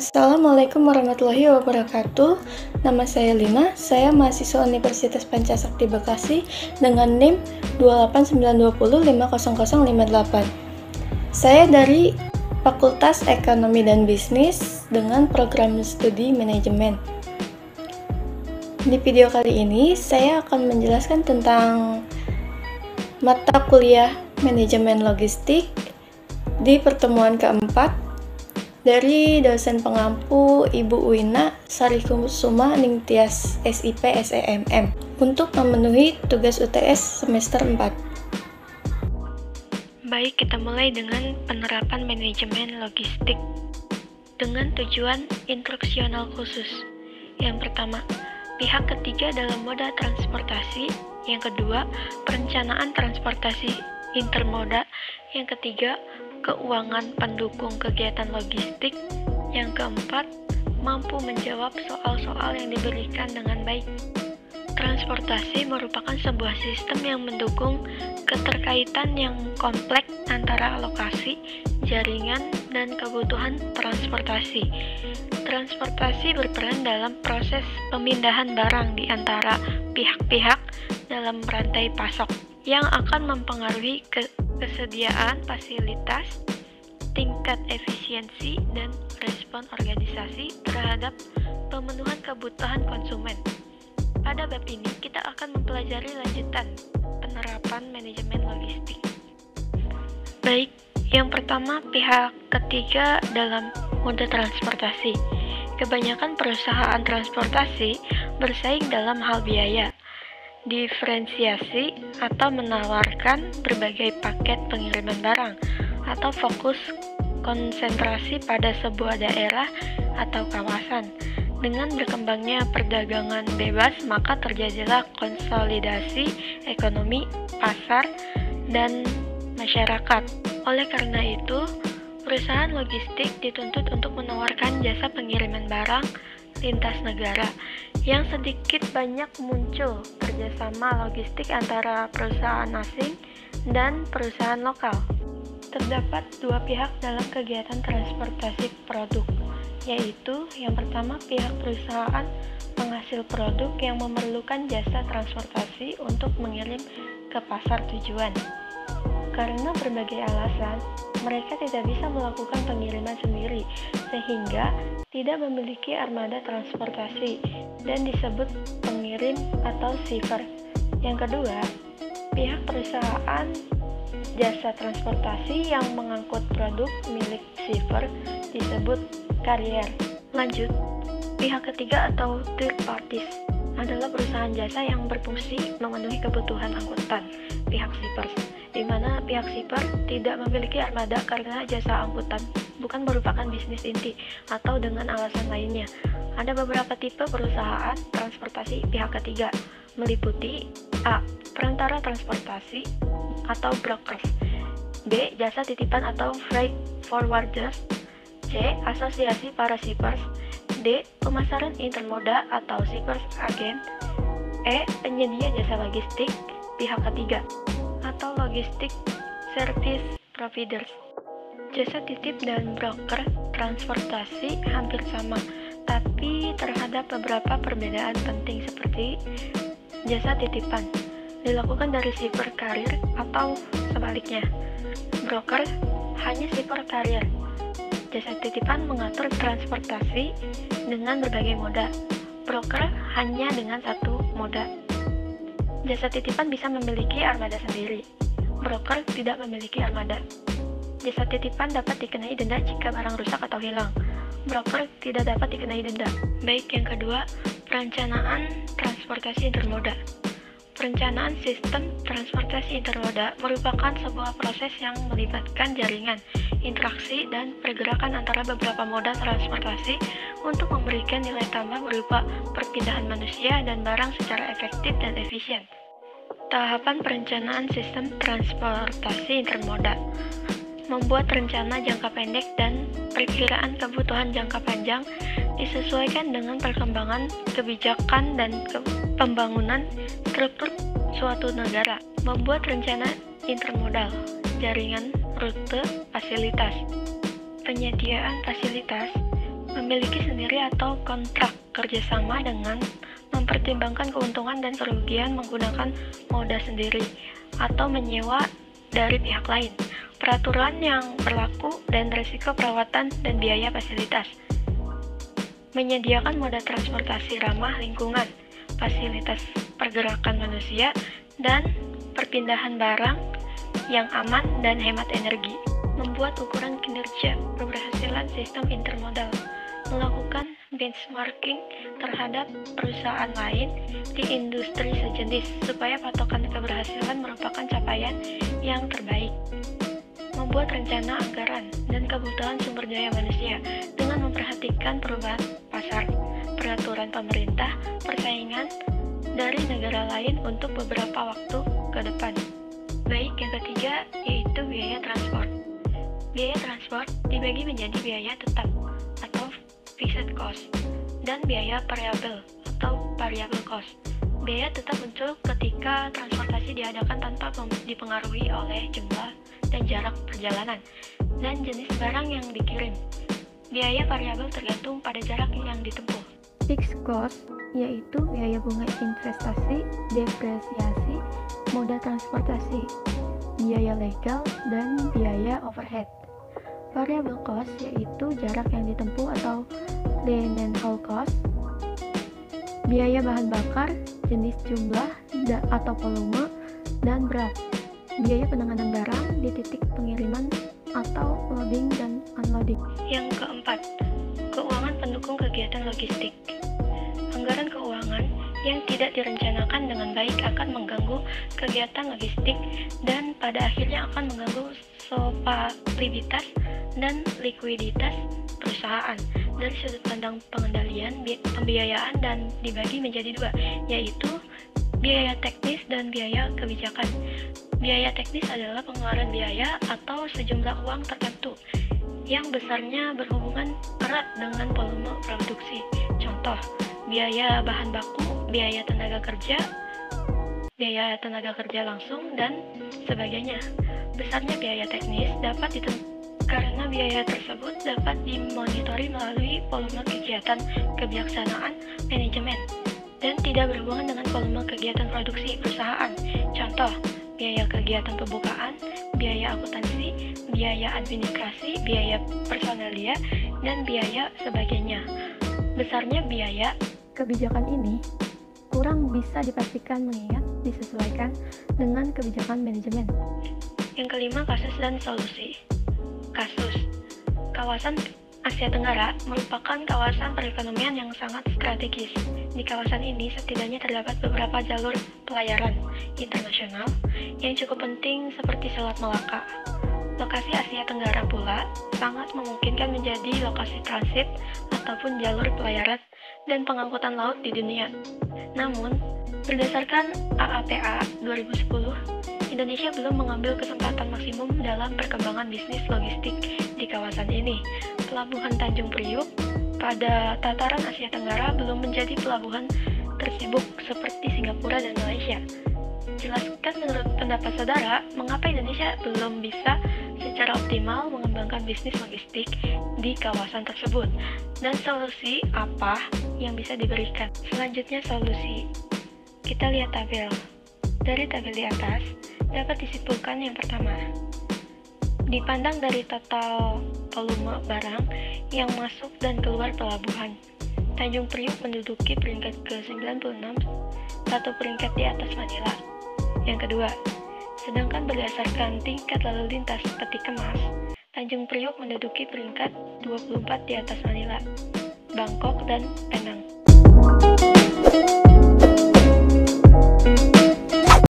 Assalamualaikum warahmatullahi wabarakatuh. Nama saya Lina, saya mahasiswa Universitas Pancasakti Bekasi dengan NIM 28920500058. Saya dari Fakultas Ekonomi dan Bisnis dengan program studi manajemen. Di video kali ini, saya akan menjelaskan tentang mata kuliah manajemen logistik di pertemuan keempat dari dosen pengampu Ibu Wina Sarikusuma Ningtyas SIP SEMM untuk memenuhi tugas UTS semester 4. Baik, kita mulai dengan penerapan manajemen logistik dengan tujuan instruksional khusus. Yang pertama, pihak ketiga dalam moda transportasi. Yang kedua, perencanaan transportasi intermoda. Yang ketiga, keuangan pendukung kegiatan logistik. Yang keempat, mampu menjawab soal-soal yang diberikan dengan baik. Transportasi merupakan sebuah sistem yang mendukung keterkaitan yang kompleks antara lokasi, jaringan, dan kebutuhan transportasi. Transportasi berperan dalam proses pemindahan barang di antara pihak-pihak dalam rantai pasok yang akan mempengaruhi kesediaan fasilitas, tingkat efisiensi, dan respon organisasi terhadap pemenuhan kebutuhan konsumen. Pada bab ini, kita akan mempelajari lanjutan penerapan manajemen logistik. Baik, yang pertama, pihak ketiga dalam moda transportasi. Kebanyakan perusahaan transportasi bersaing dalam hal biaya, diferensiasi, atau menawarkan berbagai paket pengiriman barang, atau fokus konsentrasi pada sebuah daerah atau kawasan. Dengan berkembangnya perdagangan bebas, maka terjadilah konsolidasi ekonomi, pasar, dan masyarakat. Oleh karena itu, perusahaan logistik dituntut untuk menawarkan jasa pengiriman barang lintas negara. Yang sedikit banyak muncul kerjasama logistik antara perusahaan asing dan perusahaan lokal. Terdapat dua pihak dalam kegiatan transportasi produk, yaitu yang pertama pihak perusahaan penghasil produk yang memerlukan jasa transportasi untuk mengirim ke pasar tujuan. Karena berbagai alasan, mereka tidak bisa melakukan pengiriman sendiri, sehingga tidak memiliki armada transportasi dan disebut pengirim atau shipper. Yang kedua, pihak perusahaan jasa transportasi yang mengangkut produk milik shipper disebut carrier. Lanjut, pihak ketiga atau third parties adalah perusahaan jasa yang berfungsi memenuhi kebutuhan angkutan pihak shipper, di mana pihak shipper tidak memiliki armada karena jasa angkutan bukan merupakan bisnis inti atau dengan alasan lainnya. Ada beberapa tipe perusahaan transportasi pihak ketiga, meliputi A. Perantara transportasi atau brokers, B. Jasa titipan atau freight forwarders, C. Asosiasi para shippers, D. Pemasaran intermoda atau shippers agent, E. Penyedia jasa logistik pihak ketiga atau logistik service providers. Jasa titip dan broker transportasi hampir sama, tapi terhadap beberapa perbedaan penting seperti jasa titipan dilakukan dari shipper carrier atau sebaliknya. Broker hanya shipper carrier. Jasa titipan mengatur transportasi dengan berbagai moda. Broker hanya dengan satu moda. Jasa titipan bisa memiliki armada sendiri. Broker tidak memiliki armada. Jasa titipan dapat dikenai denda jika barang rusak atau hilang. Broker tidak dapat dikenai denda. Baik, yang kedua, perencanaan transportasi intermoda. Perencanaan sistem transportasi intermoda merupakan sebuah proses yang melibatkan jaringan, interaksi, dan pergerakan antara beberapa moda transportasi untuk memberikan nilai tambah berupa perpindahan manusia dan barang secara efektif dan efisien. Tahapan perencanaan sistem transportasi intermoda: membuat rencana jangka pendek dan perkiraan kebutuhan jangka panjang disesuaikan dengan perkembangan kebijakan dan pembangunan struktur suatu negara. Membuat rencana intermodal, jaringan, rute, fasilitas. Penyediaan fasilitas memiliki sendiri atau kontrak kerjasama dengan mempertimbangkan keuntungan dan kerugian menggunakan moda sendiri atau menyewa dari pihak lain, peraturan yang berlaku dan risiko perawatan dan biaya fasilitas. Menyediakan moda transportasi ramah lingkungan, fasilitas pergerakan manusia, dan perpindahan barang yang aman dan hemat energi. Membuat ukuran kinerja keberhasilan sistem intermodal, melakukan benchmarking terhadap perusahaan lain di industri sejenis supaya patokan keberhasilan merupakan capaian yang terbaik. Membuat rencana anggaran dan kebutuhan sumber daya manusia dengan memperhatikan perubahan pasar, peraturan pemerintah, persaingan dari negara lain untuk beberapa waktu ke depan. Baik, yang ketiga yaitu biaya transport. Biaya transport dibagi menjadi biaya tetap atau fixed cost dan biaya variabel atau variable cost. Biaya tetap muncul ketika transportasi diadakan tanpa dipengaruhi oleh jumlah dan jarak perjalanan dan jenis barang yang dikirim. Biaya variabel tergantung pada jarak yang ditempuh. Fixed cost yaitu biaya bunga investasi, depresiasi, moda transportasi, biaya legal, dan biaya overhead. Variable cost yaitu jarak yang ditempuh atau lane and haul cost, biaya bahan bakar, jenis jumlah atau volume, dan berat, biaya penanganan barang di titik pengiriman atau loading dan unloading. Yang keempat, keuangan pendukung kegiatan logistik. Anggaran keuangan yang tidak direncanakan dengan baik akan mengganggu kegiatan logistik dan pada akhirnya akan mengganggu solvabilitas dan likuiditas perusahaan. Dari sudut pandang pengendalian, pembiayaan dan dibagi menjadi dua, yaitu biaya teknis dan biaya kebijakan. Biaya teknis adalah pengeluaran biaya atau sejumlah uang tertentu yang besarnya berhubungan erat dengan volume produksi. Contoh, biaya bahan baku, biaya tenaga kerja langsung, dan sebagainya. Besarnya biaya teknis dapat ditentukan karena biaya tersebut dapat dimonitori melalui volume kegiatan kebijaksanaan manajemen dan tidak berhubungan dengan volume kegiatan produksi perusahaan. Contoh, biaya kegiatan pembukaan, biaya akuntansi, biaya administrasi, biaya personalia, dan biaya sebagainya. Besarnya biaya Kebijakan ini kurang bisa dipastikan mengingat disesuaikan dengan kebijakan manajemen. Yang kelima, kasus dan solusi. Kasus. Kawasan Asia Tenggara merupakan kawasan perekonomian yang sangat strategis. Di kawasan ini setidaknya terdapat beberapa jalur pelayaran internasional yang cukup penting seperti Selat Malaka. Lokasi Asia Tenggara pula sangat memungkinkan menjadi lokasi transit ataupun jalur pelayaran dan pengangkutan laut di dunia. Namun, berdasarkan AAPA 2010, Indonesia belum mengambil kesempatan maksimum dalam perkembangan bisnis logistik di kawasan ini. Pelabuhan Tanjung Priuk pada tataran Asia Tenggara belum menjadi pelabuhan tersibuk seperti Singapura dan Malaysia. Jelaskan menurut pendapat saudara, mengapa Indonesia belum bisa secara optimal mengembangkan bisnis logistik di kawasan tersebut, dan solusi apa yang bisa diberikan. Selanjutnya, solusi. Kita lihat tabel. Dari tabel di atas, dapat disimpulkan yang pertama. Dipandang dari total volume barang yang masuk dan keluar pelabuhan, Tanjung Priuk menduduki peringkat ke-96, satu peringkat di atas Manila. Yang kedua, sedangkan berdasarkan tingkat lalu lintas peti kemas, Tanjung Priuk menduduki peringkat 24 di atas Manila, Bangkok, dan Penang.